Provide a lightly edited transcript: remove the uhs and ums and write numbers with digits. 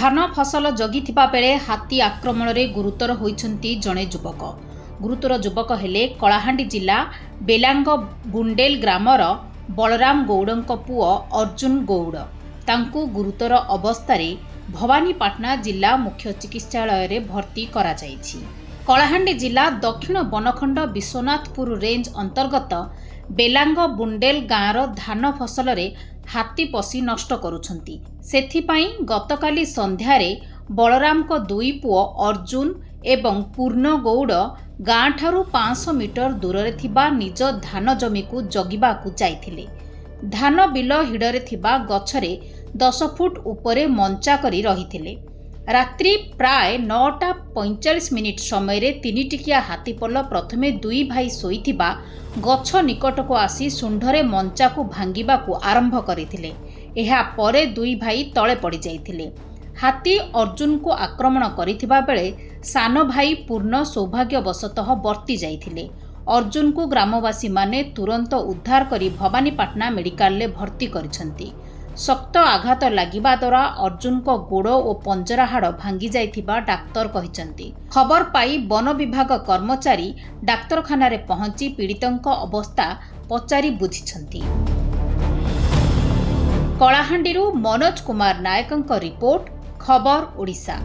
धान फसल जगिथिबा बेले हाथी आक्रमण रे गुरुतर होइछंती जणे युवक। गुरुतर युवक हेले कलाहांडी जिला बेलांग बुंडेल ग्रामर बलराम गौड़ंक पुओ अर्जुन गौड़। तांकु गुरुतर अवस्था भवानीपाटना जिला मुख्य चिकित्सालय रे भर्ती करा जायछि। कलाहांडी जिला दक्षिण बनखंड विश्वनाथपुर रेंज अंतर्गत बेलांग बुंडेल गाँवर धान फसल रे हाथी पशी नष्ट करुछंती। सेथिपाई गतकाली संध्यारे बलराम को दुई पुओ अर्जुन एवं पूर्ण गौड़ गाँ ठारू 500 मीटर दूर रे थिबा निज धान जमी को जगिबाकू जाइथिले। धान बिल हिडरे थिबा गछरे 10 फुट उपरे मंचा करी रहिथिले। रात्रि प्राय 9:45 समय रे 3 टिकिया हाथीपल प्रथमे दुई भाई शोइथिबा गछ निकट को आसी सुंढरे मंचा को भांगिबा को आरंभ करिथिले। एहा परे दुई भाई तळे पड़ी जाइथिले। हाथी अर्जुन को आक्रमण करिथिबा बेले सान भाई पूर्ण सौभाग्यवशतः बर्ती जाइथिले। अर्जुन को ग्रामवासी माने तुरंत उद्धार करी भवानीपाटना मेडिकल ले भर्ती करिसंती। शक्त आघात लागिबा द्वारा अर्जुन को गोड़ और पंजरा हाड़ भांगी जाइथिबा डाक्तर कहिसंती। खबर पाई वन विभाग कर्मचारी डाक्तरखाना रे पहुंची पीड़ितंक अवस्था पचारि बुझिसंती। कलाहांडीरू मनोज कुमार नायकंक रिपोर्ट, खबर ओडिशा।